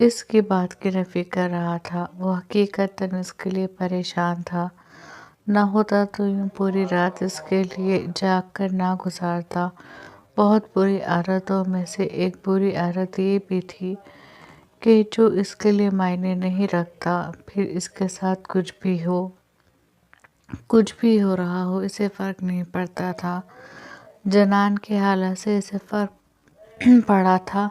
اس کی بات کی نفی کر رہا تھا۔ وہ حقیقتاً اس کے لیے پریشان تھا۔ نہ ہوتا تو یوں پوری رات اس کے لیے جاگ کر نہ گزارتا۔ بہت بری عادتوں میں سے ایک بری عادت یہ بھی تھی کہ جو اس کے لیے معنی نہیں رکھتا، پھر اس کے ساتھ کچھ بھی ہو رہا ہو، اسے فرق نہیں پڑتا تھا۔ جنان کے حالات سے اسے فرق پڑا تھا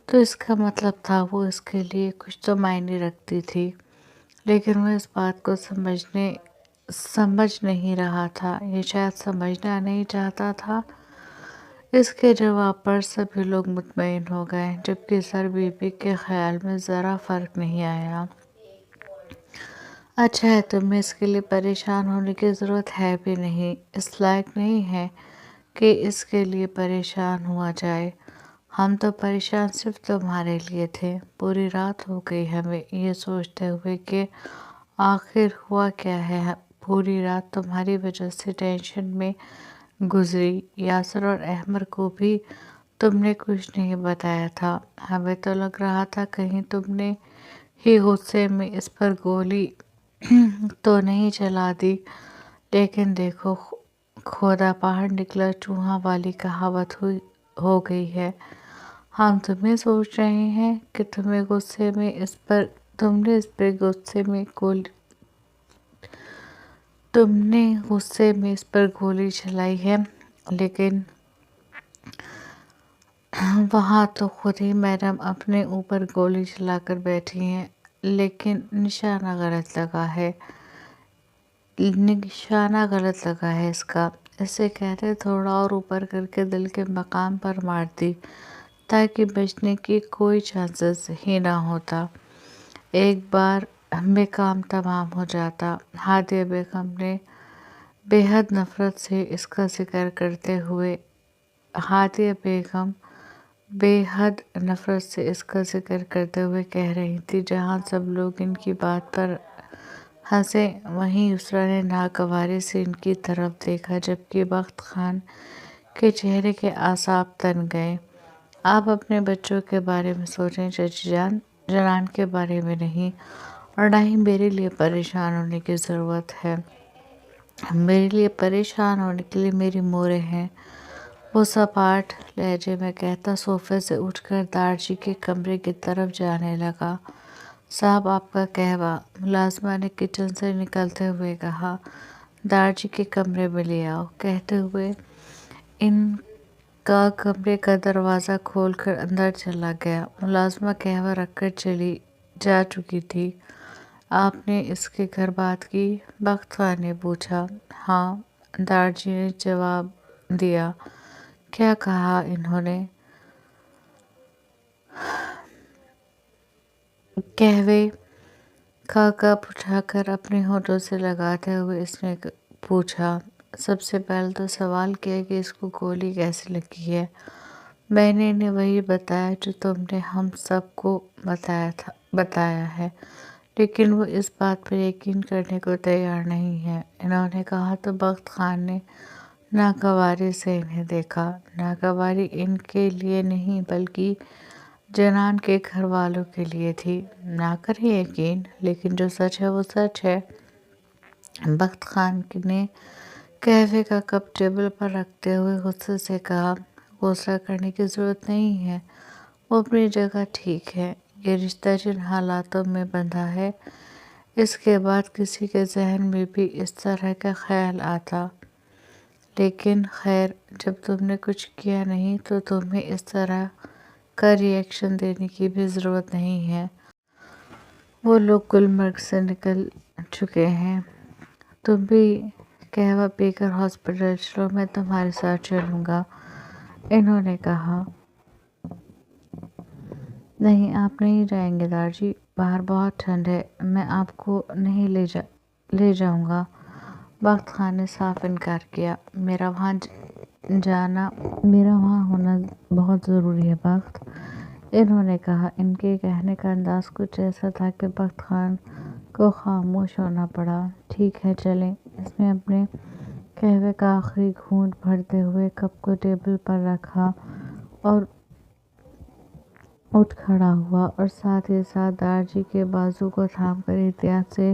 تو اس کا مطلب تھا وہ اس کے لیے کچھ تو معنی رکھتی تھی، لیکن وہ اس بات کو سمجھ نہیں رہا تھا، یا شاید سمجھنا نہیں چاہتا تھا۔ اس کے جواب پر سبھی لوگ مطمئن ہو گئے، جبکہ سر بی بی کے خیال میں ذرا فرق نہیں آیا۔ اچھا ہے، تمہیں اس کے لیے پریشان ہونے کی ضرورت ہے بھی نہیں، اس لائق نہیں ہے کہ اس کے لیے پریشان ہوا جائے۔ ہم تو پریشان صرف تمہارے لیے تھے۔ پوری رات ہو گئی ہمیں یہ سوچتے ہوئے کہ آخر ہوا کیا ہے۔ پوری رات تمہاری وجہ سے ٹینشن میں گزری۔ یاسر اور احمد کو بھی تم نے کچھ نہیں بتایا تھا۔ ہمیں تو لگ رہا تھا کہیں تم نے ہی غصے میں اس پر گولی تو نہیں چلا دی، لیکن دیکھو کھودا پہاڑ نکلا چوہا والی کہاوت ہو گئی ہے۔ ہم تمہیں سوچ رہے ہیں کہ تم نے غصے میں اس پر گولی چلائی ہے، لیکن وہاں تو خود ہی میڈم اپنے اوپر گولی چلا کر بیٹھی ہیں۔ لیکن نشانہ غلط لگا ہے اس کا۔ اسے کہتے تھوڑا اور اوپر کر کے دل کے مقام پر مار دی، تاکہ بچنے کی کوئی چانسز ہی نہ ہوتا۔ ایک بار میں کام تمام ہو جاتا۔ ہادیہ بیگم نے بے حد نفرت سے اس کا ذکر کرتے ہوئے کہہ رہی تھی، جہاں سب لوگ ان کی بات پر ہنسے، وہیں یسریٰ نے ناگواری سے ان کی طرف دیکھا، جبکہ بخت خان کے چہرے کے اعصاب تن گئے۔ آپ اپنے بچوں کے بارے میں سوچیں چچی جان، جنان کے بارے میں نہیں، اور نہ ہی میرے لیے پریشان ہونے کی ضرورت ہے۔ میرے لیے پریشان ہونے کے لیے میری موریں ہیں۔ وہ سپاٹ لہجے میں کہتا صوفے سے اٹھ کر دارجی کے کمرے کی طرف جانے لگا۔ صاحب آپ کا قہوہ، ملازمہ نے کچن سے نکلتے ہوئے کہا۔ دارجی کے کمرے میں لے آؤ، کہتے ہوئے ان کا کمرے کا دروازہ کھول کر اندر چلا گیا۔ ملازمہ قہوہ رکھ کر جا چکی تھی۔ آپ نے اس کے گھر بات کی؟ بخت خان نے پوچھا۔ ہاں، دارجی نے جواب دیا۔ کیا کہا انہوں نے؟ قہوے کا کپ اٹھا کر اپنے ہونٹوں سے لگاتے ہوئے اس نے پوچھا۔ سب سے پہلے تو سوال کیا کہ اس کو گولی کیسے لگی ہے۔ میں نے انہیں وہی بتایا جو تم نے ہم سب کو بتایا ہے، لیکن وہ اس بات پر یقین کرنے کو تیار نہیں ہے۔ انہوں نے کہا تو بخت خان نے ناگواری سے انہیں دیکھا۔ ناگواری ان کے لیے نہیں بلکہ جنان کے گھر والوں کے لیے تھی۔ نہ کریں یقین، لیکن جو سچ ہے وہ سچ ہے۔ بخت خان نے قہوے کا کپ ٹیبل پر رکھتے ہوئے غصے سے کہا، غصہ کرنے کی ضرورت نہیں ہے، وہ اپنی جگہ ٹھیک ہے۔ یہ رشتہ جن حالاتوں میں بندھا ہے، اس کے بعد کسی کے ذہن میں بھی اس طرح کا خیال آتا۔ لیکن خیر، جب تم نے کچھ کیا نہیں تو تمہیں اس طرح کا ری ایکشن دینے کی بھی ضرورت نہیں ہے۔ وہ لوگ گلمرگ سے نکل چکے ہیں۔ تم بھی قہوہ پی کر ہاسپٹل چلو، میں تمہارے ساتھ چلوں گا، انہوں نے کہا۔ نہیں، آپ نہیں جائیں گے دارجی، باہر بہت ٹھنڈ ہے، میں آپ کو نہیں لے جاؤں گا۔ بخت خان نے صاف انکار کیا۔ میرا وہاں ہونا بہت ضروری ہے بخت، انہوں نے کہا۔ ان کے کہنے کا انداز کچھ ایسا تھا کہ بخت خان کو خاموش ہونا پڑا۔ ٹھیک ہے، چلیں۔ اس نے اپنے قہوے کا آخری گھونٹ بھرتے ہوئے کپ کو ٹیبل پر رکھا اور اٹھ کھڑا ہوا اور ساتھ ہی ساتھ دارجی کے بازو کو تھام کر احتیاط سے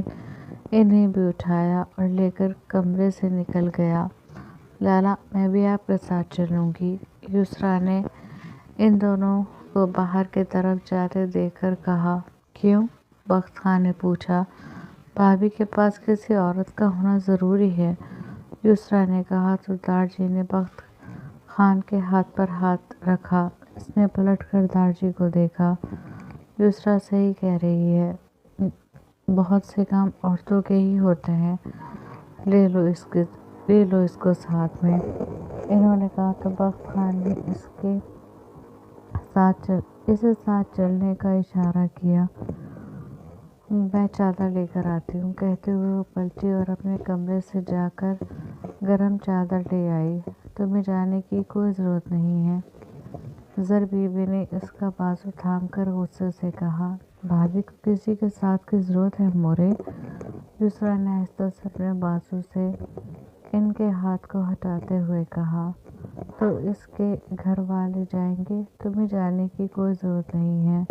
انہیں بھی اٹھایا اور لے کر کمرے سے نکل گیا۔ لالا، میں بھی آپ کے ساتھ چلوں گی، یسریٰ نے ان دونوں کو باہر کی طرف جاتے دیکھ کر کہا۔ کیوں؟ بخت خاں نے پوچھا۔ بھابھی کے پاس کسی عورت کا ہونا ضروری ہے، یسریٰ نے کہا تو دارجی نے بخت خاں کے ہاتھ پر ہاتھ رکھا۔ اس نے پلٹ کر دارجی کو دیکھا۔ یسریٰ صحیح کہہ رہی ہے، بہت سے کام عورتوں کے ہی ہوتے ہیں، لے لو اس کو ساتھ میں، انہوں نے کہا تو بخت خاں نے اسے ساتھ چلنے کا اشارہ کیا۔ میں چادر لے کر آتی ہوں، کہتے ہوئے وہ پلٹی اور اپنے کمرے سے جا کر گرم چادر لے آئی۔ تمہیں جانے کی کوئی ضرورت نہیں ہے، زر بی بی نے اس کا بازو تھام کر غصے سے کہا۔ بھابھی کو کسی کے ساتھ کی ضرورت ہے مورے، یسریٰ نے آہستہ سے اپنے بازو سے ان کے ہاتھ کو ہٹاتے ہوئے کہا۔ تو اس کے گھر والے جائیں گے، تمہیں جانے کی کوئی ضرورت نہیں ہے،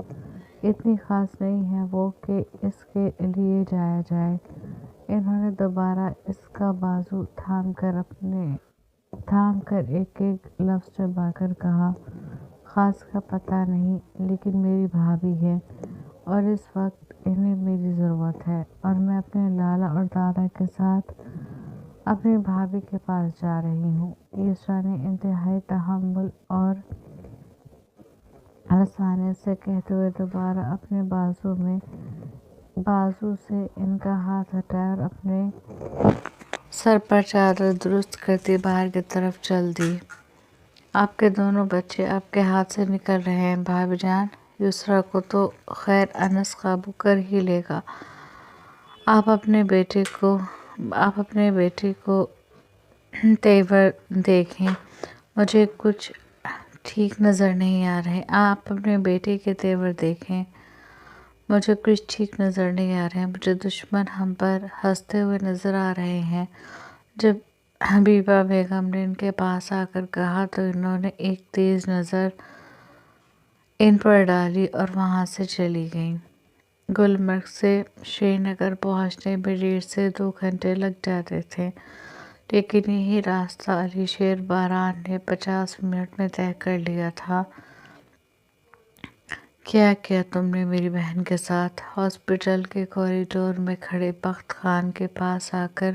اتنی خاص نہیں ہے وہ کہ اس کے لیے جایا جائے، انہوں نے دوبارہ اس کا بازو تھام کر ایک ایک لفظ چبا کر کہا۔ خاص کا پتہ نہیں، لیکن میری بھابھی ہے اور اس وقت انہیں میری ضرورت ہے، اور میں اپنے لالا اور دادا کے ساتھ اپنی بھابھی کے پاس جا رہی ہوں، یسریٰ نے انتہائی تحمل اور لسانیت سے کہتے ہوئے دوبارہ اپنے بازو سے ان کا ہاتھ ہٹایا اور اپنے سر پر چادر درست کرتی باہر کی طرف چل دی۔ آپ کے دونوں بچے آپ کے ہاتھ سے نکل رہے ہیں بھابھی جان، یسریٰ کو تو خیر انس قابو کر ہی لے گا، آپ اپنے بیٹے کو تیور دیکھیں، مجھے کچھ ٹھیک نظر نہیں آ رہے، آپ اپنے بیٹے کے تیور دیکھیں، مجھے کچھ ٹھیک نظر نہیں آ رہے، مجھے دشمن ہم پر ہنستے ہوئے نظر آ رہے ہیں۔ جب حبیبہ بیگم نے ان کے پاس آ کر کہا تو انہوں نے ایک تیز نظر ان پر ڈالی اور وہاں سے چلی گئیں۔ گلمرگ سے شری نگر پہنچنے میں 1.5 سے 2 گھنٹے لگ جاتے تھے، لیکن یہی راستہ علی شیر باران نے 50 منٹ میں طے کر لیا تھا۔ کیا کیا تم نے میری بہن کے ساتھ؟ ہاسپٹل کے کوریڈور میں کھڑے بخت خاں کے پاس آ کر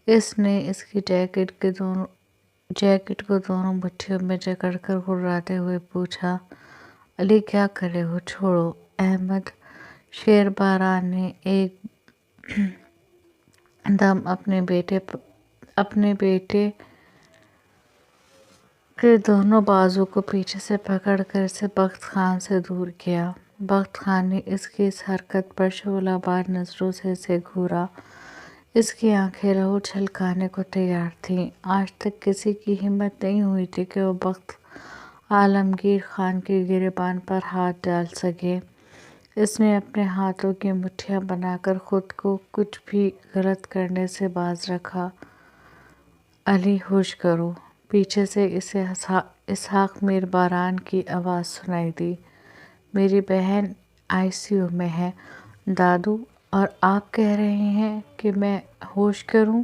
اس نے اس کی جیکٹ کو دونوں مٹھیوں میں جکڑ کر گھراتے ہوئے پوچھا۔ علی کیا کر رہے ہو؟ چھوڑو احمد، شیر باران نے ایک دم اپنے بیٹے کے دونوں بازو کو پیچھے سے پکڑ کر اسے بخت خاں سے دور کیا۔ بخت خاں نے اس کی اس حرکت پر شعلہ بار نظروں سے اسے گھورا، اس کی آنکھیں لہو چھلکانے کو تیار تھیں۔ آج تک کسی کی ہمت نہیں ہوئی تھی کہ وہ بخت عالمگیر خان کے گریباں پر ہاتھ ڈال سکے۔ اس نے اپنے ہاتھوں کی مٹھیاں بنا کر خود کو کچھ بھی غلط کرنے سے باز رکھا۔ علی ہوش کرو، پیچھے سے اسے اسحاق میر باران کی آواز سنائی دی۔ میری بہن ICU میں ہے دادو، اور آپ کہہ رہے ہیں کہ میں ہوش کروں؟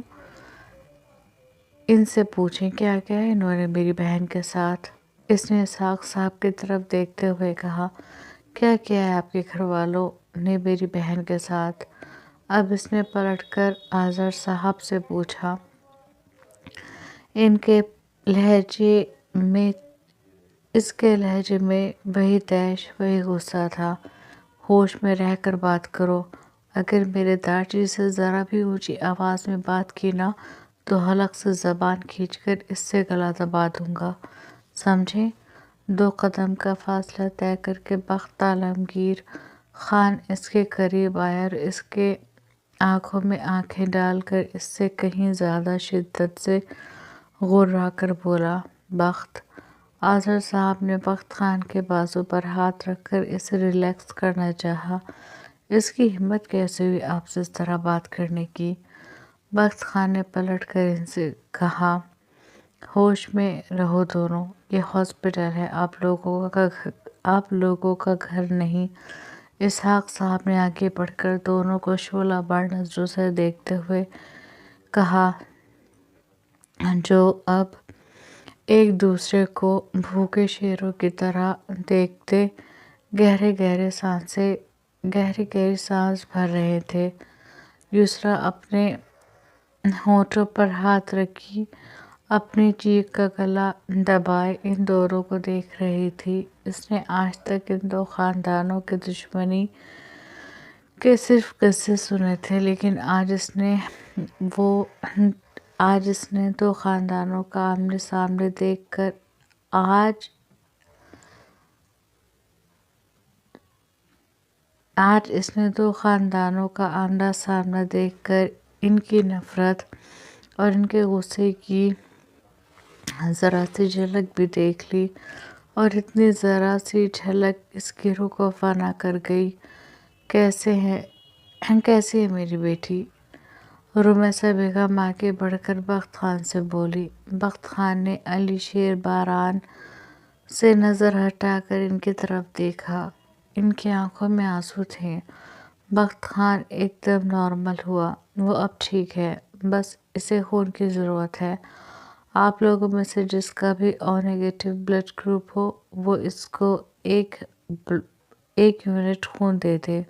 ان سے پوچھیں کیا کیا ہے انہوں نے میری بہن کے ساتھ، اس نے اسحاق صاحب کی طرف دیکھتے ہوئے کہا۔ کیا کیا ہے آپ کے گھر والوں نے میری بہن کے ساتھ؟ اب اس نے پلٹ کر آذر صاحب سے پوچھا۔ اس کے لہجے میں وہی طیش، وہی غصہ تھا۔ ہوش میں رہ کر بات کرو، اگر میرے دارجی سے ذرا بھی اونچی آواز میں بات کی نا تو حلق سے زبان کھینچ کر اس سے گلا دبا دوں گا، سمجھے؟ 2 قدم کا فاصلہ طے کر کے بخت عالمگیر خان اس کے قریب آیا اور اس کے آنکھوں میں آنکھیں ڈال کر اس سے کہیں زیادہ شدت سے غرا کر بولا۔ بخت! آذر صاحب نے بخت خان کے بازو پر ہاتھ رکھ کر اسے ریلیکس کرنا چاہا۔ اس کی ہمت کیسے ہوئی آپ سے اس طرح بات کرنے کی؟ بخت خان نے پلٹ کر ان سے کہا۔ ہوش میں رہو دونوں، یہ ہاسپٹل ہے، آپ لوگوں کا آپ لوگوں کا گھر نہیں۔ اسحاق صاحب نے آگے بڑھ کر دونوں کو شعلہ بار نظروں سے دیکھتے ہوئے کہا، جو اب ایک دوسرے کو بھوکے شیروں کی طرح دیکھتے گہری گہری سانس بھر رہے تھے۔ یسریٰ اپنے ہونٹوں پر ہاتھ رکھی اپنی چیخ کا گلا دبائے ان دونوں کو دیکھ رہی تھی۔ اس نے آج تک ان دو خاندانوں کی دشمنی کے صرف قصے سنے تھے، لیکن آج اس نے دو خاندانوں کا آمنے سامنے دیکھ کر ان کی نفرت اور ان کے غصے کی ذرا سی جھلک بھی دیکھ لی، اور اتنی ذرا سی جھلک اس کی روح کو فنا کر گئی۔ کیسی ہے میری بیٹی؟ رمیسا بیگم آگے بڑھ کر بخت خان سے بولی۔ بخت خان نے علی شیر باران سے نظر ہٹا کر ان کی طرف دیکھا۔ ان کی آنکھوں میں آنسو تھے۔ بخت خان ایک دم نارمل ہوا۔ وہ اب ٹھیک ہے، بس اسے خون کی ضرورت ہے۔ آپ لوگوں میں سے جس کا بھی او نیگیٹو بلڈ گروپ ہو وہ اس کو ایک یونٹ خون دے دے۔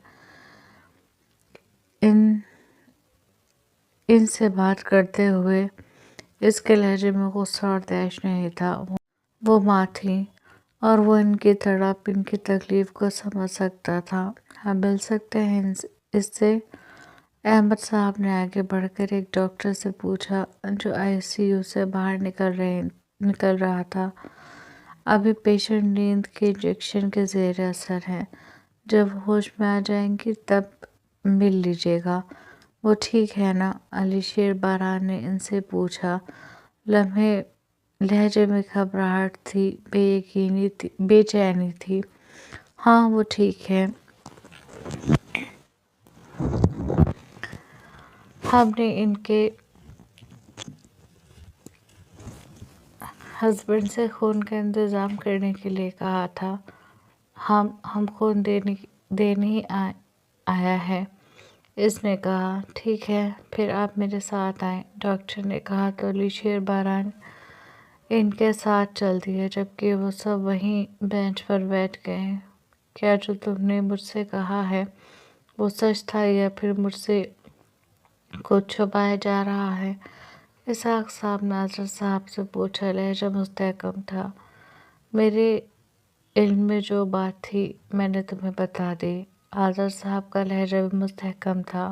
ان سے بات کرتے ہوئے اس کے لہجے میں غصہ اور طیش نہیں تھا۔ وہ ماں تھی اور وہ ان کی تڑپ، ان کی تکلیف کو سمجھ سکتا تھا۔ ہم مل سکتے ہیں اس سے؟ احمد صاحب نے آگے بڑھ کر ایک ڈاکٹر سے پوچھا جو ICU سے باہر نکل رہا تھا۔ ابھی پیشنٹ نیند کے انجیکشن کے زیر اثر ہے، جب ہوش میں آ جائیں گی تب مل لیجیے گا۔ وہ ٹھیک ہے نا؟ علی شیر باران نے ان سے پوچھا۔ لہجے میں گھبراہٹ تھی، بے چینی تھی۔ ہاں وہ ٹھیک ہے۔ ہم نے ان کے ہسبینڈ سے خون کا انتظام کرنے کے لیے کہا تھا۔ ہم خون دینے ہی آیا ہے، اس نے کہا۔ ٹھیک ہے، پھر آپ میرے ساتھ آئیں، ڈاکٹر نے کہا تو علی شیر باران ان کے ساتھ چل دیے، جبکہ وہ سب وہیں بینچ پر بیٹھ گئے۔ کیا جو تم نے مجھ سے کہا ہے وہ سچ تھا یا پھر مجھ سے کچھ چھپایا جا رہا ہے؟ اسحاق صاحب نے اظہر صاحب سے پوچھا۔ لہجہ مستحکم تھا۔ میرے علم میں جو بات تھی میں نے تمہیں بتا دی۔ اظہر صاحب کا لہجہ بھی مستحکم تھا۔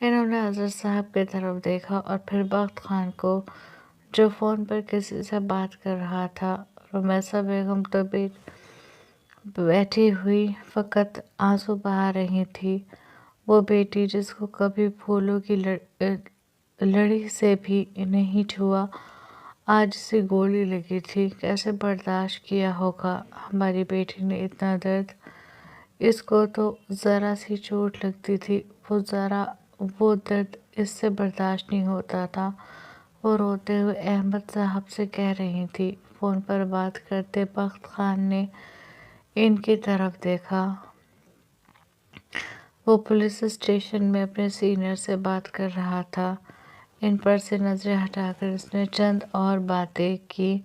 انہوں نے اظہر صاحب کی طرف دیکھا اور پھر بخت خان کو، جو فون پر کسی سے بات کر رہا تھا۔ رمیسا بیگم تو بیٹھی ہوئی فقط آنسو بہا رہی تھی۔ وہ بیٹی جس کو کبھی پھولوں کی لڑی سے بھی نہیں چھوا، آج اسے گولی لگی تھی۔ کیسے برداشت کیا ہوگا ہماری بیٹی نے اتنا درد؟ اس کو تو ذرا سی چوٹ لگتی تھی، وہ درد اس سے برداشت نہیں ہوتا تھا۔ وہ روتے ہوئے احمد صاحب سے کہہ رہی تھی۔ فون پر بات کرتے بخت خان نے ان کی طرف دیکھا۔ وہ پولیس اسٹیشن میں اپنے سینئر سے بات کر رہا تھا۔ ان پر سے نظریں ہٹا کر اس نے چند اور باتیں کی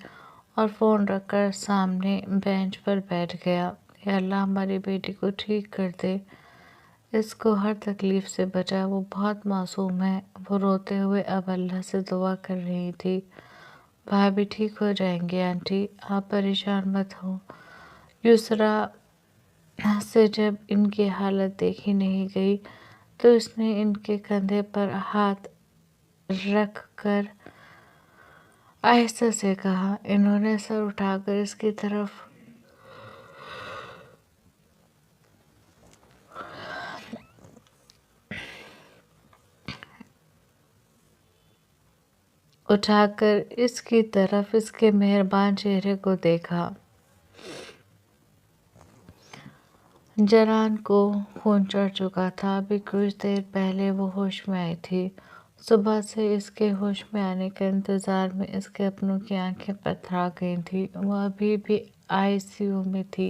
اور فون رکھ کر سامنے بینچ پر بیٹھ گیا۔ یا اللہ ہماری بیٹی کو ٹھیک کر دے، اس کو ہر تکلیف سے بچا، وہ بہت معصوم ہے۔ وہ روتے ہوئے اب اللہ سے دعا کر رہی تھی۔ بھابھی ٹھیک ہو جائیں گی آنٹی، آپ پریشان مت ہوں۔ یسریٰ سے جب ان کی حالت دیکھی نہیں گئی تو اس نے ان کے کندھے پر ہاتھ رکھ کر آہستہ سے کہا۔ انہوں نے سر اٹھا کر اس کی طرف اس کے مہربان چہرے کو دیکھا۔ جنان کو خون چڑھ چکا تھا، ابھی کچھ دیر پہلے وہ ہوش میں آئی تھی۔ صبح سے اس کے ہوش میں آنے کے انتظار میں اس کے اپنوں کی آنکھیں پتھرا گئی تھیں۔ وہ ابھی بھی ICU میں تھی۔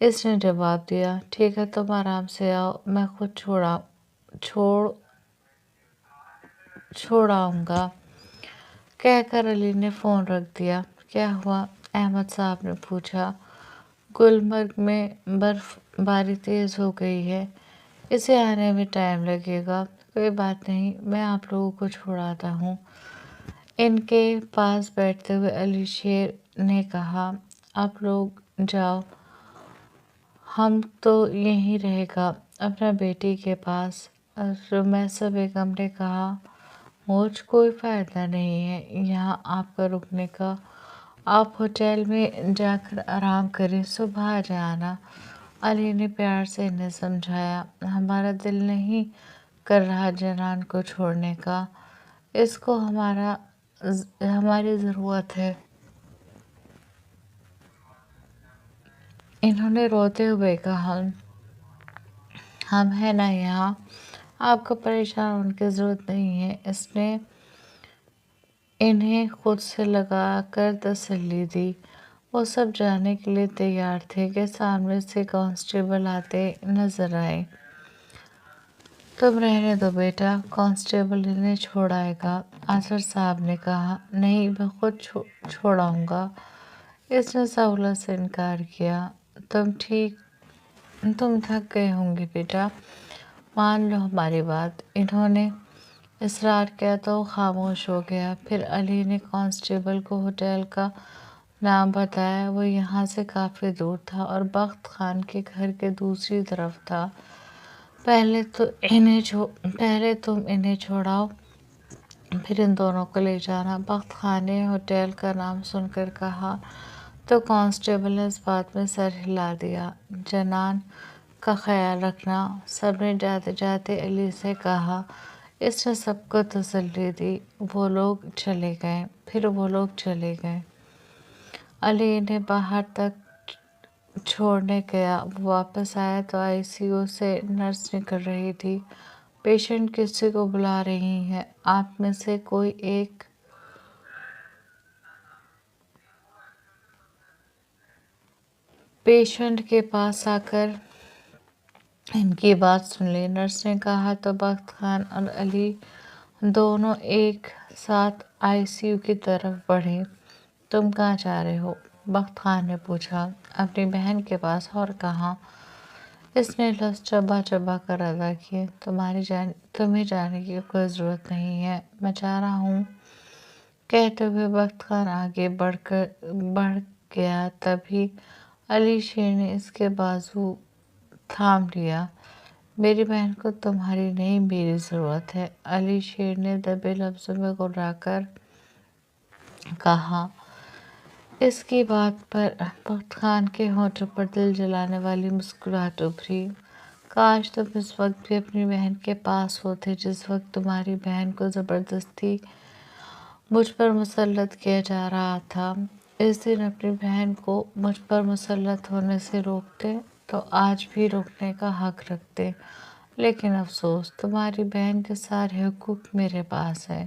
اس نے جواب دیا، ٹھیک ہے تم آرام سے آؤ، میں خود چھوڑاؤں گا۔ کہہ کر علی نے فون رکھ دیا۔ کیا ہوا؟ احمد صاحب نے پوچھا۔ گلمرگ میں برف باری تیز ہو گئی ہے، اسے آنے میں ٹائم لگے گا۔ کوئی بات نہیں، میں آپ لوگوں کو چھوڑاتا ہوں۔ ان کے پاس بیٹھتے ہوئے علی شیر نے کہا، آپ لوگ جاؤ، ہم تو یہیں رہے گا اپنا بیٹی کے پاس۔ رمیسا بیگم نے کہا، مجھ کوئی فائدہ نہیں ہے یہاں آپ کا رکنے کا، آپ ہوٹل میں جا کر آرام کریں، صبح آ جانا۔ علی نے پیار سے انہیں سمجھایا، ہمارا دل نہیں کر رہا جنان کو چھوڑنے کا، اس کو ہماری ضرورت ہے۔ انہوں نے روتے ہوئے کہا، ہم ہیں نا یہاں، آپ کو پریشان ہونے کی ضرورت نہیں ہے۔ اس نے انہیں خود سے لگا کر تسلی دی۔ وہ سب جانے کے لیے تیار تھے کہ سامنے سے کانسٹیبل آتے نظر آئے۔ تم رہنے دو بیٹا، کانسٹیبل انہیں چھوڑائے گا، اظہر صاحب نے کہا۔ نہیں، میں خود چھوڑاؤں گا، اس نے سہولت سے انکار کیا۔ تم تھک گئے ہوں گے بیٹا، مان لو ہماری بات۔ انہوں نے اصرار کیا تو وہ خاموش ہو گیا۔ پھر علی نے کانسٹیبل کو ہوٹل کا نام بتایا۔ وہ یہاں سے کافی دور تھا اور بخت خان کے گھر کے دوسری طرف تھا۔ پہلے تم انہیں چھوڑاؤ، پھر ان دونوں کو لے جانا، بخت خان نے ہوٹل کا نام سن کر کہا تو کانسٹیبل نے اس بات میں سر ہلا دیا۔ جنان کا خیال رکھنا، سب نے جاتے جاتے علی سے کہا۔ اس نے سب کو تسلی دی۔ وہ لوگ چلے گئے۔ علی انہیں باہر تک چھوڑنے گیا۔ وہ واپس آیا تو آئی سی یو سے نرس نکل رہی تھی۔ پیشنٹ کسی کو بلا رہی ہے، آپ میں سے کوئی ایک پیشنٹ کے پاس آ کر ان کی بات سن لے، نرس نے کہا تو بخت خان اور علی دونوں ایک ساتھ آئی سی یو کی طرف بڑھے۔ تم کہاں جا رہے ہو؟ بخت خان نے پوچھا۔ اپنی بہن کے پاس، اور کہاں؟ اس نے لفظ چبا چبا کر ادا کیے۔ تمہیں جانے کی کوئی ضرورت نہیں ہے، میں جا رہا ہوں۔ کہتے ہوئے بخت خان آگے بڑھ گیا، تبھی علی شیر نے اس کے بازو تھام لیا۔ میری بہن کو تمہاری نہیں، میری ضرورت ہے، علی شیر نے دبے لفظوں میں گھبرا کر کہا۔ اس کی بات پر بخت خان کے ہونٹوں پر دل جلانے والی مسکراہٹ ابھری۔ کاش تم اس وقت بھی اپنی بہن کے پاس ہوتے جس وقت تمہاری بہن کو زبردستی مجھ پر مسلط کیا جا رہا تھا۔ اس دن اپنی بہن کو مجھ پر مسلط ہونے سے روکتے تو آج بھی روکنے کا حق رکھتے، لیکن افسوس، تمہاری بہن کے سارے حقوق میرے پاس ہیں۔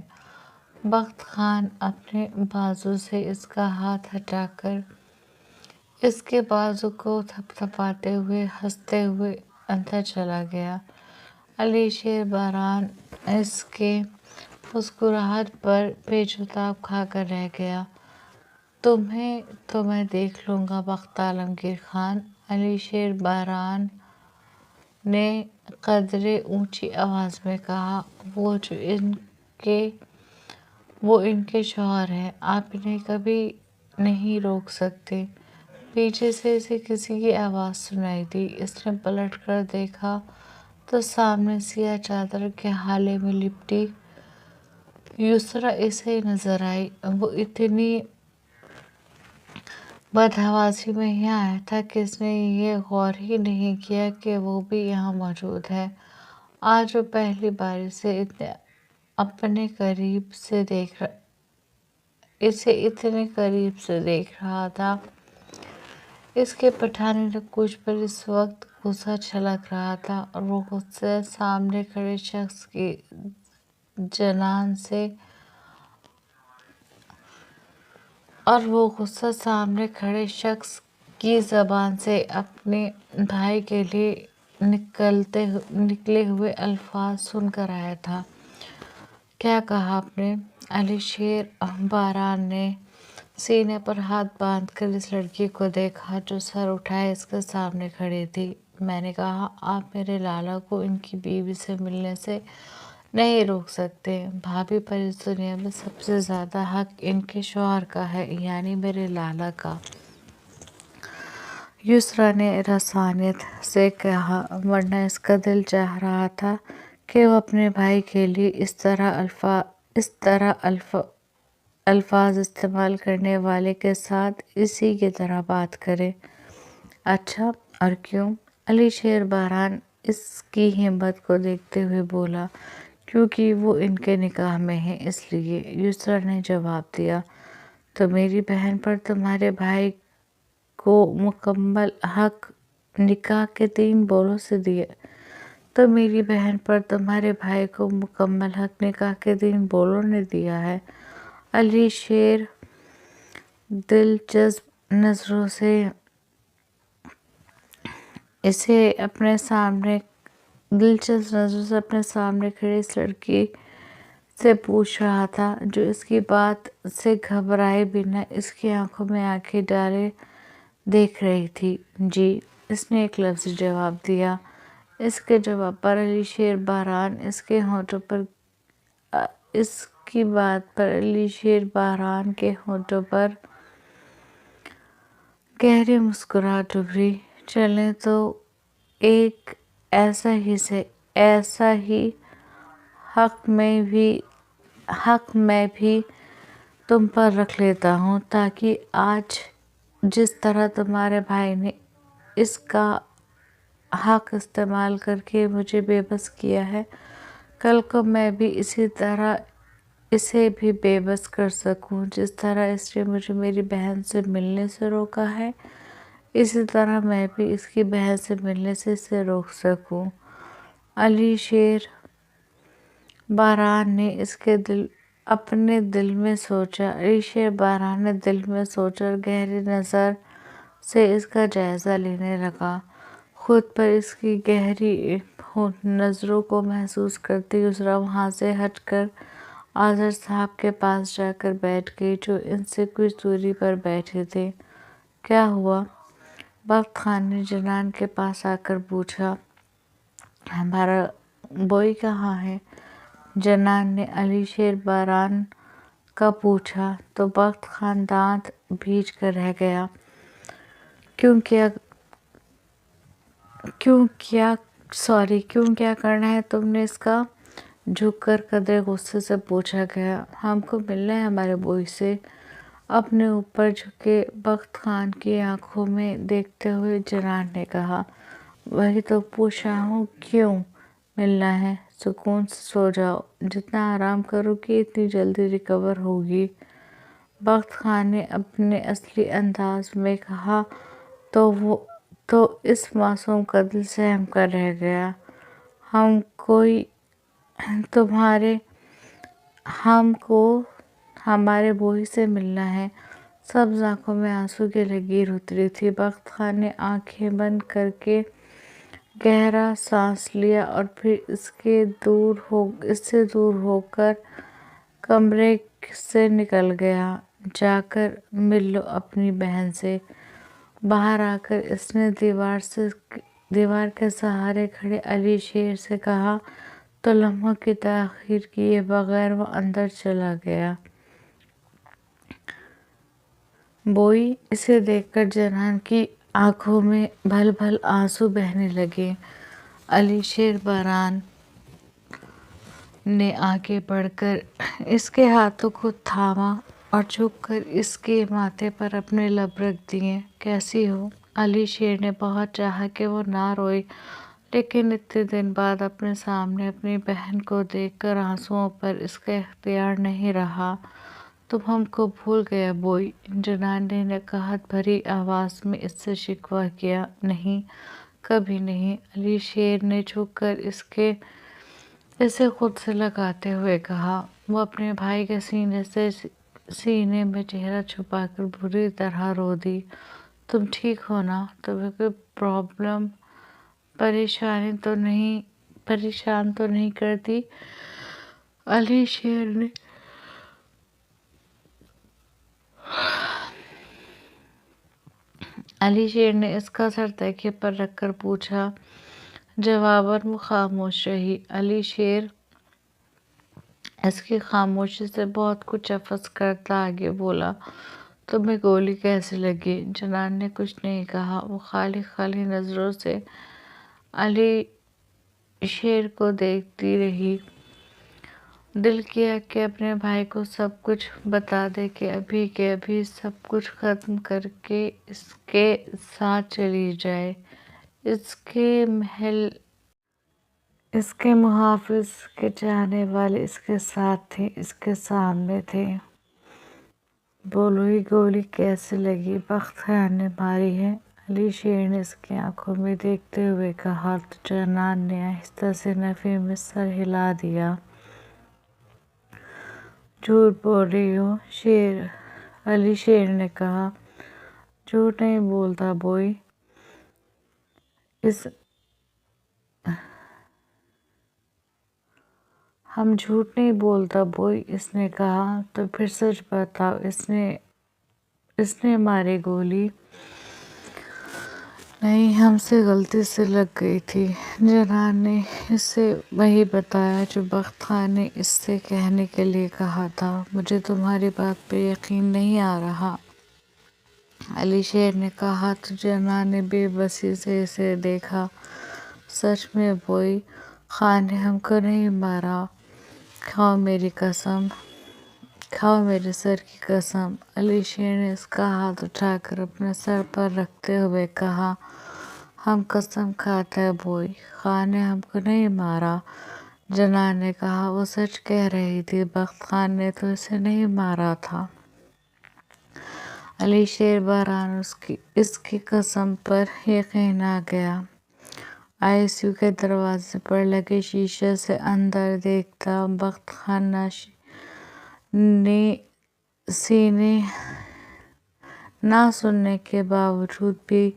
بخت خان اپنے بازو سے اس کا ہاتھ ہٹا کر اس کے بازو کو تھپتھپاتے ہوئے ہنستے ہوئے اندر چلا گیا۔ علی شیر باران اس کے مسکراہٹ پر پیچ و تاب کھا کر رہ گیا۔ تمہیں تو میں دیکھ لوں گا بخت عالمگیر خان، علی شیر باران نے قدرے اونچی آواز میں کہا۔ وہ ان کے شوہر ہیں، آپ انہیں کبھی نہیں روک سکتے۔ پیچھے سے اسے کسی کی آواز سنائی دی۔ اس نے پلٹ کر دیکھا تو سامنے سیاہ چادر کے ہالے میں لپٹی یسریٰ اسے نظر آئی۔ وہ اتنی بدحواسی میں یہاں آیا تھا کہ اس نے یہ غور ہی نہیں کیا کہ وہ بھی یہاں موجود ہے۔ آج وہ پہلی بار اسے اتنے قریب سے دیکھ رہا تھا۔ اس کے پٹھانی نکوچ پر اس وقت غصہ چھلک رہا تھا اور وہ غصہ سامنے کھڑے شخص کی کی زبان سے اپنے بھائی کے لیے نکلے ہوئے الفاظ سن کر آیا تھا۔ کیا کہا آپ نے؟ علی شیر باران نے سینے پر ہاتھ باندھ کر اس لڑکی کو دیکھا جو سر اٹھائے اس کے سامنے کھڑی تھی۔ میں نے کہا آپ میرے لالا کو ان کی بیوی سے ملنے سے نہیں روک سکتے۔ بھابھی پر اس دنیا میں سب سے زیادہ حق ان کے شوہر کا ہے، یعنی میرے لالا کا۔ یسریٰ نے رسانیت سے کہا، ورنہ اس کا دل چاہ رہا تھا کہ وہ اپنے بھائی کے لیے اس طرح الفاظ استعمال کرنے والے کے ساتھ اسی کی طرح بات کرے۔ اچھا، اور کیوں؟ علی شیر باران اس کی ہمت کو دیکھتے ہوئے بولا، کیونکہ وہ ان کے نکاح میں ہے اس لیے۔ یسریٰ نے جواب دیا، تو میری بہن پر تمہارے بھائی کو مکمل حق نکاح کے 3 بولوں سے دیا نے دیا ہے۔ علی شیر دلچسپ نظروں سے اپنے سامنے کھڑی اس لڑکی سے پوچھ رہا تھا جو اس کی بات سے گھبرائے بنا اس کی آنکھوں میں آنکھیں ڈالے دیکھ رہی تھی۔ جی، اس نے ایک لفظی جواب دیا۔ اس کے جواب پر علی شیر باران کے ہونٹوں پر گہری مسکراہٹ ابھری۔ چلیں تو ایک ایسا ہی حق میں بھی تم پر رکھ لیتا ہوں، تاکہ آج جس طرح تمہارے بھائی نے اس کا حق استعمال کر کے مجھے بے بس کیا ہے، کل کو میں بھی اسی طرح اسے بھی بے بس کر سکوں۔ جس طرح اس نے مجھے میری بہن سے ملنے سے روکا ہے، اسی طرح میں بھی اس کی بہن سے ملنے سے اسے روک سکوں۔ علی شیر باران نے اپنے دل میں سوچا اور گہری نظر سے اس کا جائزہ لینے لگا۔ خود پر اس کی گہری نظروں کو محسوس کرتی یسریٰ وہاں سے ہٹ کر اظہر صاحب کے پاس جا کر بیٹھ گئی جو ان سے کچھ دوری پر بیٹھے تھے۔ کیا ہوا؟ بخت خان نے جنان کے پاس آ کر پوچھا۔ ہمارا بوئی کہاں ہے؟ جنان نے علی شیر باران کا پوچھا تو بخت خان دانت بھیج کر رہ گیا۔ کیوں کیا کرنا ہے تم نے اس کا؟ جھک کر قدرے غصے سے پوچھا گیا۔ ہم کو ملنا ہے ہمارے بوئی سے۔ اپنے اوپر جھکے بخت خان کی آنکھوں میں دیکھتے ہوئے جنان نے کہا، وہی تو پوچھ رہا ہوں، کیوں ملنا ہے؟ سکون سے سو جاؤ، جتنا آرام کرو گی اتنی جلدی ریکور ہوگی۔ بخت خان نے اپنے اصلی انداز میں کہا تو اس معصوم کا دل سہم کر رہ گیا۔ ہم کو ہمارے بوئی سے ملنا ہے۔ سبز آنکھوں میں آنسو کی لکیر اتری تھی۔ بخت خان نے آنکھیں بند کر کے گہرا سانس لیا اور پھر اس سے دور ہو کر کمرے سے نکل گیا۔ جا کر مل لو اپنی بہن سے۔ باہر آ کر اس نے دیوار کے سہارے کھڑے علی شیر سے کہا تو لمحوں کی تاخیر کیے بغیر وہ اندر چلا گیا۔ بوئی؟ اسے دیکھ کر جنان کی آنکھوں میں بھل بھل آنسو بہنے لگے۔ علی شیر باران نے آگے بڑھ کر اس کے ہاتھوں کو تھاما اور جھک کر اس کے ماتھے پر اپنے لب رکھ دیے۔ کیسی ہو؟ علی شیر نے بہت چاہا کہ وہ نہ روئے، لیکن اتنے دن بعد اپنے سامنے اپنی بہن کو دیکھ کر آنسوؤں پر اس کا اختیار نہیں رہا۔ تم ہم کو بھول گئے بوئی؟ جنان نے نکہت بھری آواز میں اس سے شکوہ کیا۔ نہیں، کبھی نہیں، علی شیر نے جھک کر اسے خود سے لگاتے ہوئے کہا۔ وہ اپنے بھائی کے سینے میں چہرہ چھپا کر بری طرح رو دی۔ تم ٹھیک ہو نا؟ تمہیں کوئی پرابلم پریشان تو نہیں کرتی؟ علی شیر نے اس کا سر تکیے پر رکھ کر پوچھا۔ جواباً وہ خاموش رہی۔ علی شیر اس کی خاموشی سے بہت کچھ اخذ کرتا آگے بولا، تمہیں گولی کیسے لگی؟ جنان نے کچھ نہیں کہا، وہ خالی نظروں سے علی شیر کو دیکھتی رہی۔ دل کیا کہ اپنے بھائی کو سب کچھ بتا دے کہ ابھی کے ابھی سب کچھ ختم کر کے اس کے ساتھ چلی جائے۔ اس کے محافظ، اس کے چاہنے والے اس کے ساتھ تھے، اس کے سامنے تھے۔ بولو یہ گولی کیسے لگی؟ بخت خیر نے ماری ہے؟ علی شیر نے اس کی آنکھوں میں دیکھتے ہوئے کہا تو جنان نے آہستہ سے نفی میں سر ہلا دیا۔ جھوٹ بول رہی ہو علی شیر نے کہا۔ جھوٹ نہیں بولتا بوئی، ہم جھوٹ نہیں بولتا بوئی، اس نے کہا۔ تو پھر سچ بتاؤ، اس نے ماری گولی؟ نہیں، ہم سے غلطی سے لگ گئی تھی۔ جنان نے اسے وہی بتایا جو بخت خان نے اس سے کہنے کے لیے کہا تھا۔ مجھے تمہاری بات پہ یقین نہیں آ رہا، علی شیر نے کہا تو جنان نے بے بسی سے اسے دیکھا۔ سچ میں بوئی، خان نے ہم کو نہیں مارا، کھاؤ میرے سر کی قسم۔ علی شیر نے اس کا ہاتھ اٹھا کر اپنے سر پر رکھتے ہوئے کہا، ہم قسم کھاتے ہیں بوئی، خان نے ہم کو نہیں مارا۔ جنان نے کہا، وہ سچ کہہ رہی تھی، بخت خان نے تو اسے نہیں مارا تھا۔ علی شیر باران اس کی قسم پر یقین آ گیا۔ ICU کے دروازے پر لگے شیشے سے اندر دیکھتا بخت خان نہ سننے کے باوجود بھی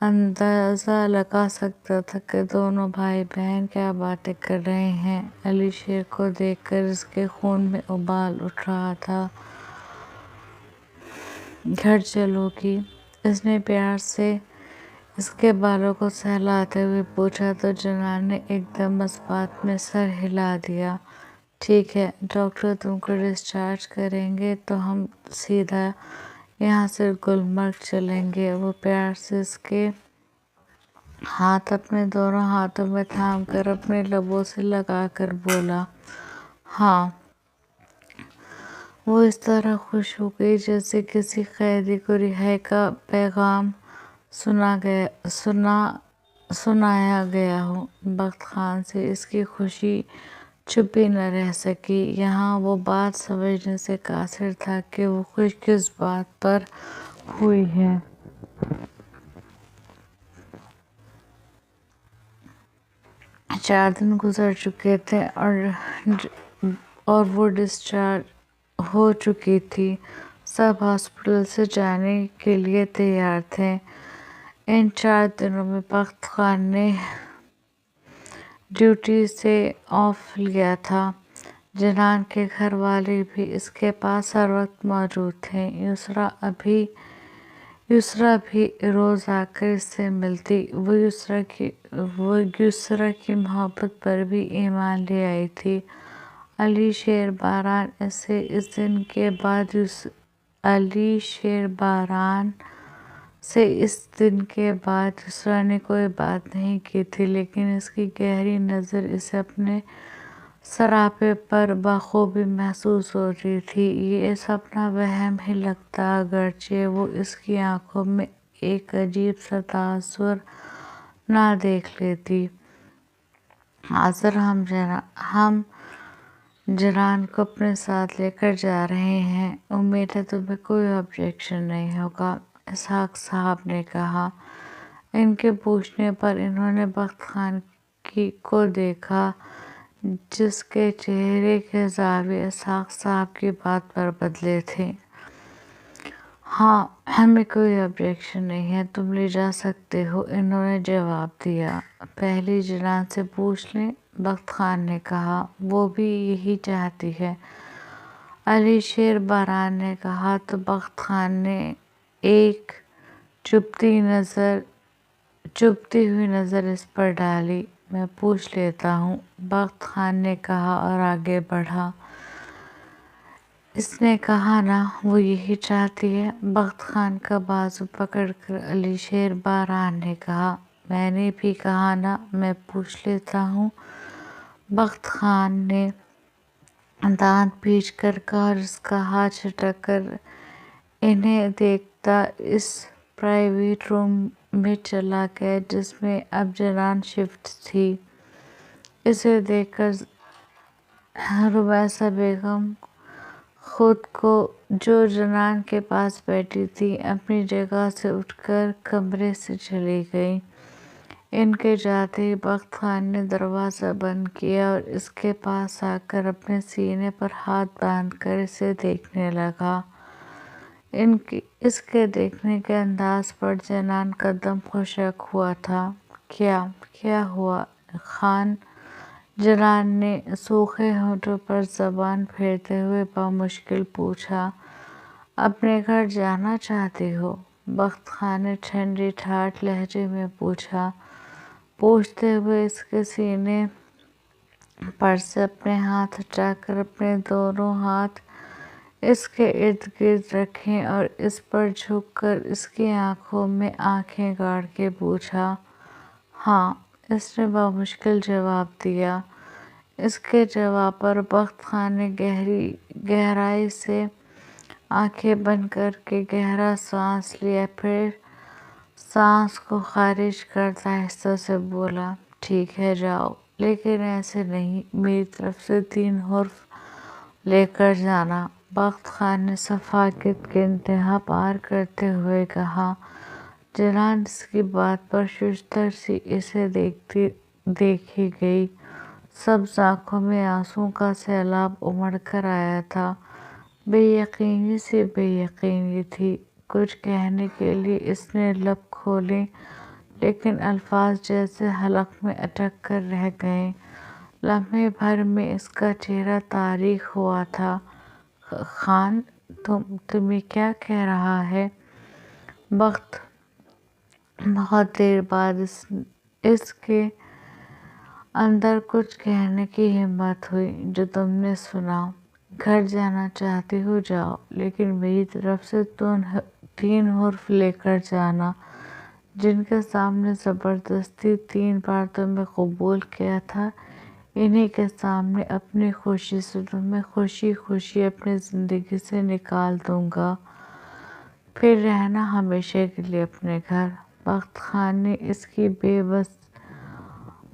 اندازہ لگا سکتا تھا کہ دونوں بھائی بہن کیا باتیں کر رہے ہیں۔ علی شیر کو دیکھ کر اس کے خون میں ابال اٹھ رہا تھا۔ گھر چلو گی؟ اس نے پیار سے اس کے بالوں کو سہلاتے ہوئے پوچھا تو جنان نے ایک دم اس بات میں سر ہلا دیا۔ ٹھیک ہے، ڈاکٹر تم کو ڈسچارج کریں گے تو ہم سیدھا یہاں سے گلمرگ چلیں گے۔ وہ پیار سے اس کے ہاتھ اپنے دونوں ہاتھوں میں تھام کر اپنے لبوں سے لگا کر بولا، ہاں۔ وہ اس طرح خوش ہو گئی جیسے کسی قیدی کو رہائی کا پیغام سنایا گیا ہو۔ بخت خان سے اس کی خوشی چھپی نہ رہ سکی۔ یہاں وہ بات سمجھنے سے قاصر تھا کہ وہ خوش کس بات پر ہوئی ہے۔ 4 دن گزر چکے تھے اور وہ ڈسچارج ہو چکی تھی۔ سب ہاسپٹل سے جانے کے لیے تیار تھے۔ ان 4 دنوں میں بخت خان نے ڈیوٹی سے آف لیا تھا۔ جنان کے گھر والے بھی اس کے پاس ہر وقت موجود تھے۔ یسریٰ بھی روز آ کر اس سے ملتی۔ وہ یسریٰ کی محبت پر بھی ایمان لے آئی تھی۔ علی شیر باران سے اس دن کے بعد یسریٰ نے کوئی بات نہیں کی تھی، لیکن اس کی گہری نظر اسے اپنے سراپے پر بخوبی محسوس ہوتی تھی۔ یہ اپنا وہم ہی لگتا اگرچہ وہ اس کی آنکھوں میں ایک عجیب سا تاثر نہ دیکھ لیتی۔ آذر، ہم جنان کو اپنے ساتھ لے کر جا رہے ہیں۔ امید ہے تمہیں کوئی آبجیکشن نہیں ہوگا، اسحاق صاحب نے کہا۔ ان کے پوچھنے پر انہوں نے بخت خان کو دیکھا جس کے چہرے کے زاویے اسحاق صاحب کی بات پر بدلے تھے۔ ہاں، ہمیں کوئی آبجیکشن نہیں ہے، تم لے جا سکتے ہو، انہوں نے جواب دیا۔ پہلی جنان سے پوچھ لیں، بخت خان نے کہا، وہ بھی یہی چاہتی ہے۔ علی شیر باران نے کہا تو بخت خان نے ایک چبھتی ہوئی نظر اس پر ڈالی۔ میں پوچھ لیتا ہوں، بخت خان نے کہا اور آگے بڑھا۔ اس نے کہا نا، وہ یہی چاہتی ہے۔ بخت خان کا بازو پکڑ کر علی شیر باران نے کہا، میں نے بھی کہا نا، میں پوچھ لیتا ہوں۔ بخت خان نے دانت پیچ کر کہا اور اس کا ہاتھ جھٹک کر انہیں دیکھتا اس پرائیویٹ روم میں چلا گیا جس میں اب جنان شفٹ تھی۔ اسے دیکھ کر رمیسہ بیگم خود کو جو جنان کے پاس بیٹھی تھی اپنی جگہ سے اٹھ کر کمرے سے چلی گئی۔ ان کے جاتے ہی بخت خان نے دروازہ بند کیا اور اس کے پاس آ کر اپنے سینے پر ہاتھ باندھ کر اسے دیکھنے لگا۔ اس کے دیکھنے کے انداز پر جنان کا دم خشک ہوا تھا۔ کیا ہوا خان؟ جنان نے سوکھے ہونٹوں پر زبان پھیرتے ہوئے بامشکل پوچھا۔ اپنے گھر جانا چاہتی ہو؟ بخت خان نے ٹھنڈی ٹھاٹھ لہجے میں پوچھا، پوچھتے ہوئے اس کے سینے پر سے اپنے ہاتھ ہٹا کر اپنے دونوں ہاتھ اس کے ارد گرد رکھے اور اس پر جھک کر اس کی آنکھوں میں آنکھیں گاڑ کے پوچھا۔ ہاں، اس نے بامشکل جواب دیا۔ اس کے جواب پر بخت خان نے گہرائی سے آنکھیں بند کر کے گہرا سانس لیا، پھر سانس کو خارج کرتا آہستہ سے بولا، ٹھیک ہے جاؤ، لیکن ایسے نہیں، میری طرف سے 3 حرف لے کر جانا۔ بخت خان نے سفاکت کی انتہا پار کرتے ہوئے کہا۔ جنان اس کی بات پر ششدر سی اسے دیکھی گئی۔ سبز آنکھوں میں آنسوؤں کا سیلاب امڑ کر آیا تھا۔ بے یقینی تھی۔ کچھ کہنے کے لیے اس نے لب کھولے لیکن الفاظ جیسے حلق میں اٹک کر رہ گئے۔ لمحے بھر میں اس کا چہرہ تاریک ہوا تھا۔ خان، تم یہ کیا کہہ رہا ہے؟ بہت دیر بعد اس کے اندر کچھ کہنے کی ہمت ہوئی۔ جو تم نے سنا۔ گھر جانا چاہتی ہو جاؤ، لیکن میری طرف سے 3 حرف لے کر جانا، جن کے سامنے زبردستی 3 بار تمہیں قبول کیا تھا، انہی کے سامنے اپنی خوشی سے تمہیں خوشی خوشی اپنی زندگی سے نکال دوں گا، پھر رہنا ہمیشہ کے لیے اپنے گھر۔ بخت خان نے اس کی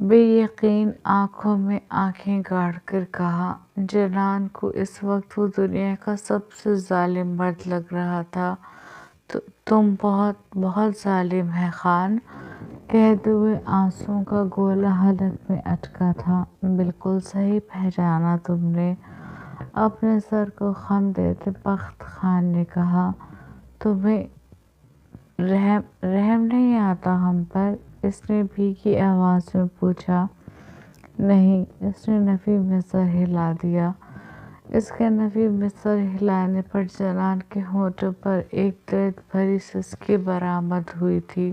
بے یقین آنکھوں میں آنکھیں گاڑ کر کہا۔ جنان کو اس وقت وہ دنیا کا سب سے ظالم مرد لگ رہا تھا۔ تم بہت ظالم ہے خان، کہتے ہوئے آنسوؤں کا گولہ حلق میں اٹکا تھا۔ بالکل صحیح پہچانا تم نے، اپنے سر کو خم دیتے بخت خان نے کہا۔ تمہیں رحم نہیں آتا ہم پر؟ اس نے بھیگی آواز میں پوچھا۔ نہیں، اس نے نفی میں سر ہلا دیا۔ اس کے نفی میں سر ہلانے پر جنان کے ہونٹوں پر ایک درد بھری سسکی برآمد ہوئی تھی۔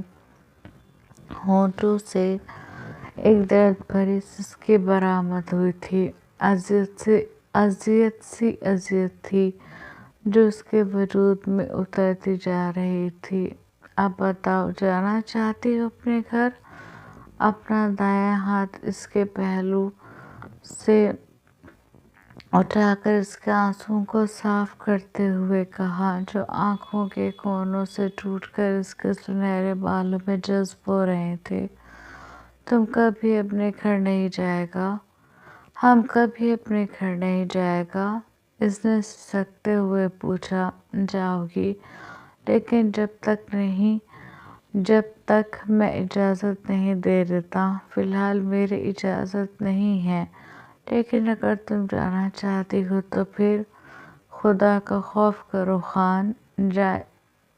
ہونٹوں سے ایک درد بھری سسکی برآمد ہوئی تھی، اذیت تھی جو اس کے وجود میں اترتی جا رہی تھی۔ اب بتاؤ، جانا چاہتی ہو اپنے گھر؟ اپنا دایاں ہاتھ اس کے پہلو سے اٹھا کر اس کے آنسوؤں کو صاف کرتے ہوئے کہا، جو آنکھوں کے کونوں سے ٹوٹ کر اس کے سنہرے بالوں میں جذب ہو رہے تھے۔ تم کبھی اپنے گھر نہیں جائے گا؟ ہم کبھی اپنے گھر نہیں جائے گا؟ اس نے سسکتے ہوئے پوچھا۔ جاؤ گی، لیکن جب تک میں اجازت نہیں دے دیتا۔ فی الحال میری اجازت نہیں ہے، لیکن اگر تم جانا چاہتی ہو تو پھر خدا کا خوف کرو خان،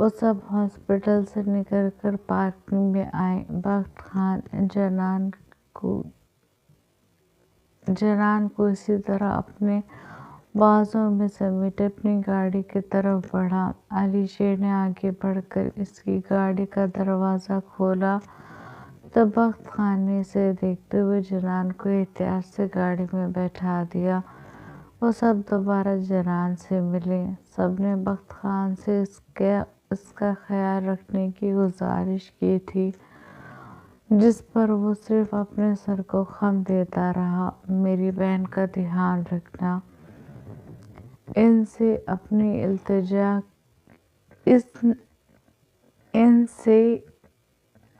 وہ سب ہاسپٹل سے نکل کر پارکنگ میں آئے۔ بخت خان جنان کو اسی طرح اپنے بازوں میں سمیٹ اپنی گاڑی کی طرف بڑھا۔ علی شیر نے آگے بڑھ کر اس کی گاڑی کا دروازہ کھولا تو بخت خان نے اسے دیکھتے ہوئے جنان کو احتیاط سے گاڑی میں بیٹھا دیا۔ وہ سب دوبارہ جنان سے ملے۔ سب نے بخت خان سے اس کا خیال رکھنے کی گزارش کی تھی، جس پر وہ صرف اپنے سر کو خم دیتا رہا۔ میری بہن کا دھیان رکھنا۔ ان سے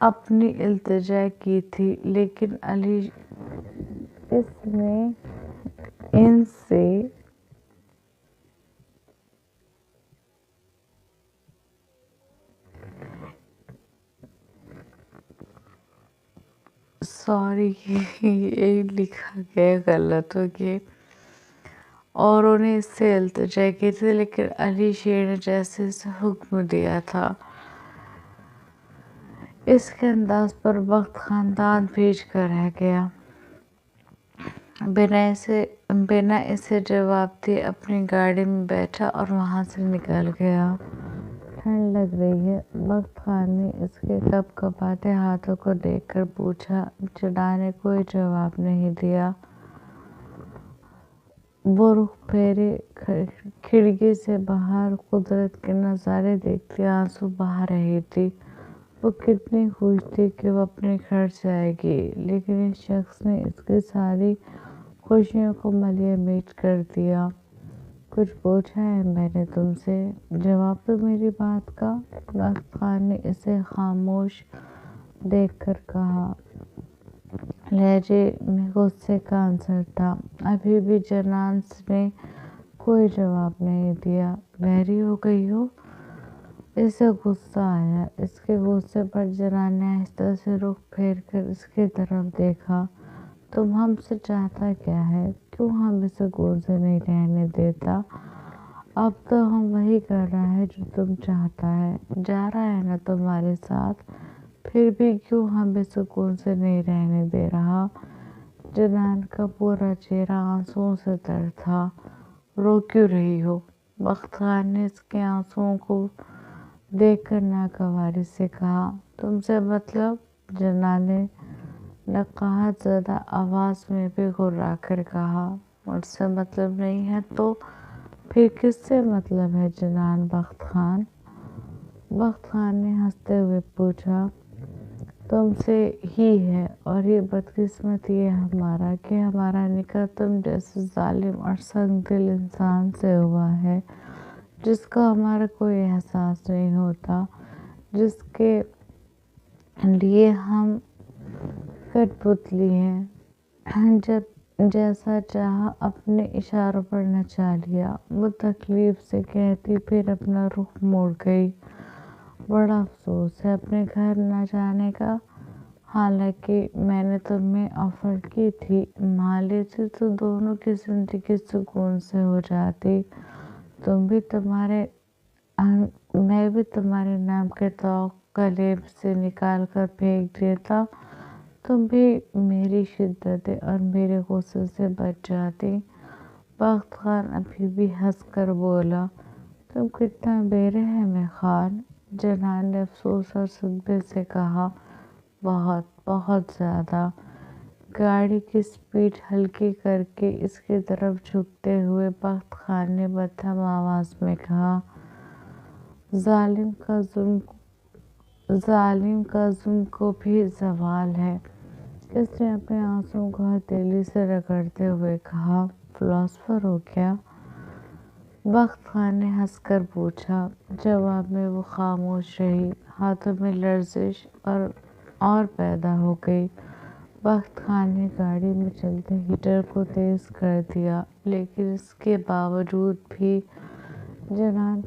اپنی التجا کی تھی، لیکن علی اس نے ان سے یہ لکھا گیا غلط ہو گیا، اور انہیں اس سے التجا کی تھی، لیکن علی شیر نے جیسے اسے حکم دیا تھا اس کے انداز پر بخت خان دانت بھیج کر رہ گیا۔ بنا اسے جواب دیے اپنی گاڑی میں بیٹھا اور وہاں سے نکل گیا۔ ٹھنڈ لگ رہی ہے؟ بخت خان نے اس کے کپکپاتے ہاتھوں کو دیکھ کر پوچھا۔ جنان نے کوئی جواب نہیں دیا۔ وہ رخ پھیرے کھڑکی سے باہر قدرت کے نظارے دیکھتی آنسو بہا رہی تھی۔ وہ کتنی خوش تھی کہ وہ اپنے گھر جائے گی، لیکن اس شخص نے اس کی ساری خوشیوں کو ملیے میٹ کر دیا۔ کچھ پوچھا ہے میں نے تم سے؟ جواب دو میری بات کا۔ بخت خان نے اسے خاموش دیکھ کر کہا۔ لہجے میں غصے کا عنصر تھا۔ ابھی بھی جنان نے کوئی جواب نہیں دیا۔ بحری ہو گئی ہو؟ اسے غصہ آیا۔ اس کے غصے پر جنان نے آہستہ سے رخ پھیر کر اس کی طرف دیکھا۔ تم ہم سے چاہتا کیا ہے؟ کیوں ہمیں سکون سے نہیں رہنے دیتا؟ اب تو ہم وہی کر رہا ہے جو تم چاہتا ہے، جا رہا ہے نا تمہارے ساتھ، پھر بھی کیوں ہمیں سکون سے نہیں رہنے دے رہا؟ جنان کا پورا چہرہ آنسوؤں سے تر تھا۔ رو کیوں رہی ہو؟ بخت خان نے اس کے آنسوؤں کو دیکھ کر ناگواری سے کہا۔ تم سے مطلب؟ جنان نے نقاہت زدہ آواز میں بھی گھبرا کر کہا۔ مجھ سے مطلب نہیں ہے تو پھر کس سے مطلب ہے جنان بخت خان؟ بخت خان نے ہنستے ہوئے پوچھا۔ تم سے ہی ہے، اور یہ بدقسمتی ہے ہمارا کہ ہمارا نکاح تم جیسے ظالم اور سنگ دل انسان سے ہوا ہے، جس کو ہمارا کوئی احساس نہیں ہوتا، جس کے لیے ہم کٹ پتلی ہیں، جب جیسا چاہا اپنے اشاروں پر نچا لیا۔ وہ تکلیف سے کہتی پھر اپنا رخ موڑ گئی۔ بڑا افسوس ہے اپنے گھر نہ جانے کا، حالانکہ میں نے تمہیں آفر کی تھی، مان لیتی تو دونوں کی زندگی سکون سے ہو جاتی۔ میں بھی تمہارے نام کے طوق کلیب سے نکال کر پھینک دیتا، تم بھی میری شدت اور میرے غصے سے بچ جاتی۔ بخت خان ابھی بھی ہنس کر بولا۔ تم کتنا بے رحم ہے خان؟ جنان نے افسوس اور صدمے سے کہا۔ بہت بہت زیادہ۔ گاڑی کی سپیڈ ہلکی کر کے اس کی طرف جھکتے ہوئے بخت خان نے مدھم آواز میں کہا۔ ظالم کا ظلم کو بھی زوال ہے۔ اس نے اپنے آنسوؤں کو ہتھیلی سے رگڑتے ہوئے کہا۔ فلاسفر ہو کیا؟ بخت خان نے ہنس کر پوچھا۔ جواب میں وہ خاموش رہی۔ ہاتھوں میں لرزش اور پیدا ہو گئی۔ بخت خان نے گاڑی میں چلتے ہیٹر کو تیز کر دیا، لیکن اس کے باوجود بھی جنان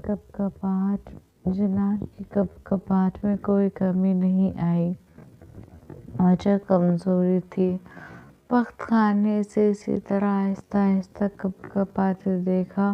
کی کپکپاہٹ میں کوئی کمی نہیں آئی۔ وجہ کمزوری تھی۔ بخت خان نے اسے اسی طرح آہستہ آہستہ کپکپاتے دیکھا۔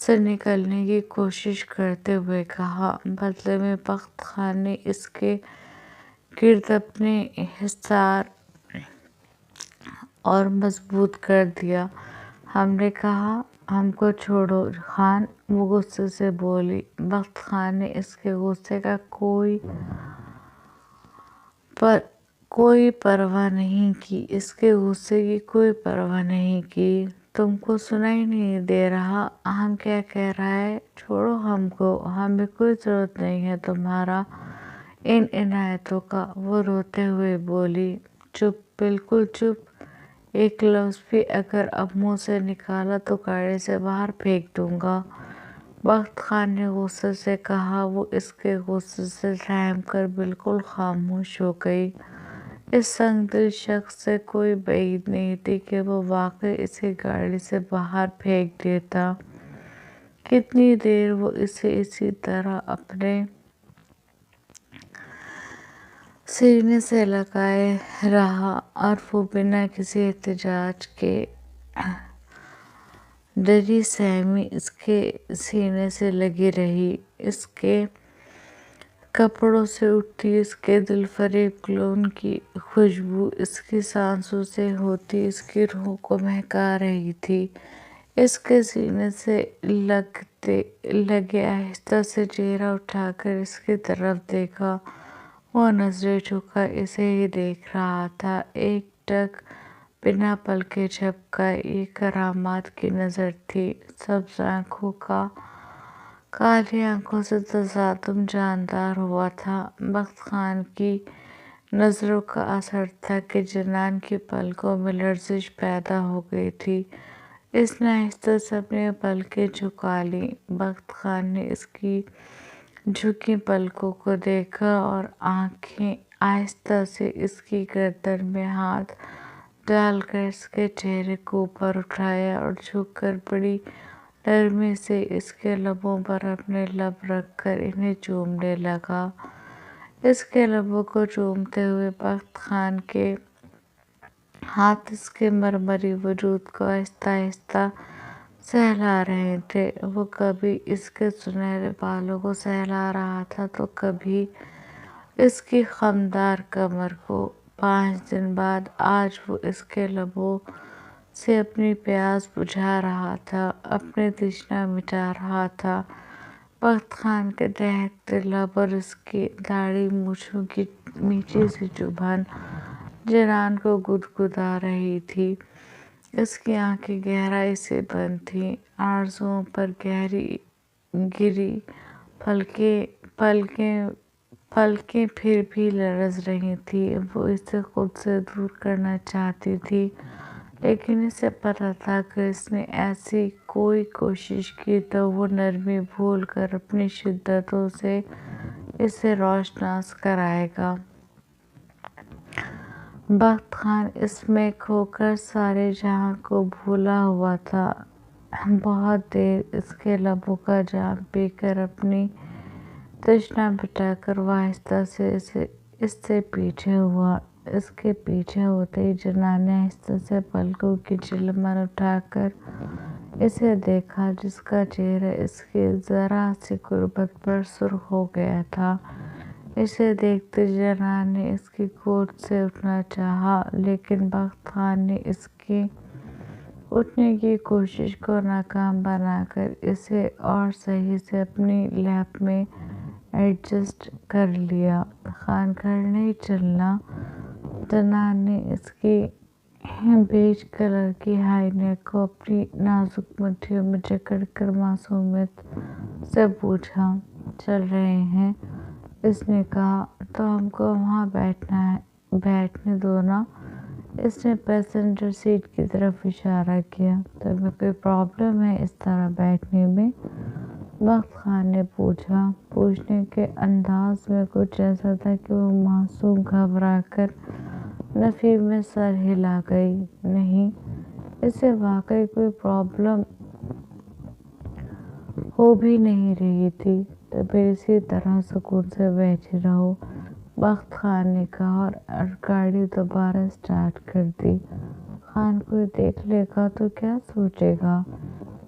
سے نکلنے کی کوشش کرتے ہوئے کہا۔ بدلے میں بخت خان نے اس کے گرد اپنے حصار اور مضبوط کر دیا۔ ہم نے کہا ہم کو چھوڑو خان، وہ غصے سے بولی۔ بخت خان نے اس کے غصے کا کوئی پرواہ نہیں کی، اس کے غصے کی کوئی پرواہ نہیں کی۔ تم کو سنائی نہیں دے رہا ہم کیا کہہ رہا ہے؟ چھوڑو ہم کو، ہمیں کوئی ضرورت نہیں ہے تمہارا ان عنایتوں کا، وہ روتے ہوئے بولی۔ چپ، بالکل چپ، ایک لفظ بھی اگر اب منہ سے نکالا تو گاڑی سے باہر پھینک دوں گا۔ بخت خان نے غصے سے کہا۔ وہ اس کے غصے سے سہم کر بالکل خاموش ہو گئی۔ اس سنگ دل شخص سے کوئی بعید نہیں تھی کہ وہ واقعی اسے گاڑی سے باہر پھینک دیتا۔ کتنی دیر وہ اسے اسی طرح اپنے سینے سے لگائے رہا اور وہ بنا کسی احتجاج کے ڈری سہمی اس کے سینے سے لگی رہی۔ اس کے کپڑوں سے اٹھتی اس کے دل فریب کولون کی خوشبو اس کی سانسوں سے ہوتی اس کی روح کو مہکا رہی تھی۔ اس کے سینے سے لگے آہستہ سے چہرہ اٹھا کر اس کی طرف دیکھا۔ وہ نظریں جھکا اسے ہی دیکھ رہا تھا، ایک ٹک بنا پلکیں جھپکائے۔ یہ کرامات کی نظر تھی۔ سبز آنکھوں کا کالی آنکھوں سے تصادم جاندار ہوا تھا۔ بخت خان کی نظروں کا اثر تھا کہ جنان کی پلکوں میں لرزش پیدا ہو گئی تھی۔ اس نے آہستہ سے اپنی پلکیں جھکا لیں۔ بخت خان نے اس کی جھکی پلکوں کو دیکھا اور آنکھیں آہستہ سے اس کی گردن میں ہاتھ ڈال کر اس کے چہرے کو اوپر اٹھایا اور جھک کر بڑی نرمی سے اس کے لبوں پر اپنے لب رکھ کر انہیں چومنے لگا۔ اس کے لبوں کو چومتے ہوئے بخت خان کے ہاتھ اس کے مرمری وجود کو آہستہ آہستہ سہلا رہے تھے۔ وہ کبھی اس کے سنہرے بالوں کو سہلا رہا تھا تو کبھی اس کی خمدار کمر کو۔ 5 دن بعد آج وہ اس کے لبوں سے اپنی پیاس بجھا رہا تھا، اپنی تشنہ مٹا رہا تھا۔ بخت خان کے دہکتے لب اور اس کی داڑھی مونچھوں کی میٹھی سی چبھن جنان کو گدگدا رہی تھی۔ اس کی آنکھیں گہرائی سے بند تھیں، آرزوؤں پر گری پلکیں پھر بھی لرز رہی تھیں۔ وہ اسے خود سے دور کرنا چاہتی تھی، لیکن اسے پتہ تھا کہ اس نے ایسی کوئی کوشش کی تو وہ نرمی بھول کر اپنی شدتوں سے اسے روشناس کرائے گا۔ بخت خان اس میں کھو کر سارے جہاں کو بھولا ہوا تھا۔ بہت دیر اس کے لبوں کا جام پی کر اپنی تشنہ مٹا کر وہ آہستہ سے اس سے پیچھے ہوا۔ اس کے پیچھے ہوتے ہی جنان نے آہستہ سے پلکوں کی جھلمن اٹھا کر اسے دیکھا، جس کا چہرہ اس کی ذرا سی قربت پر سرخ ہو گیا تھا۔ اسے دیکھتے جنان نے اس کی گود سے اٹھنا چاہا، لیکن بخت خان نے اس کی اٹھنے کی کوشش کو ناکام بنا کر اسے اور صحیح سے اپنی لیپ میں ایڈجسٹ کر لیا۔ خان گھر نہیں چلنا؟ جنان نے اس کی بیج کلر کی ہائی نیک کو اپنی نازک مٹھیوں میں جکڑ کر معصومیت سے پوچھا۔ چل رہے ہیں، اس نے کہا۔ تو ہم کو وہاں بیٹھنے دو نا۔ اس نے پیسنجر سیٹ کی طرف اشارہ کیا۔ تمہیں کوئی پرابلم ہے اس طرح بیٹھنے میں؟ بخت خان نے پوچھا۔ پوچھنے کے انداز میں کچھ ایسا تھا کہ وہ معصوم گھبرا کر نفی میں سر ہلا گئی۔ نہیں، اسے واقعی کوئی پرابلم ہو بھی نہیں رہی تھی۔ تو پھر اسی طرح سکون سے بیٹھے رہو، بخت خان نے کہا اور گاڑی دوبارہ سٹارٹ کر دی۔ خان کوئی دیکھ لے گا تو کیا سوچے گا؟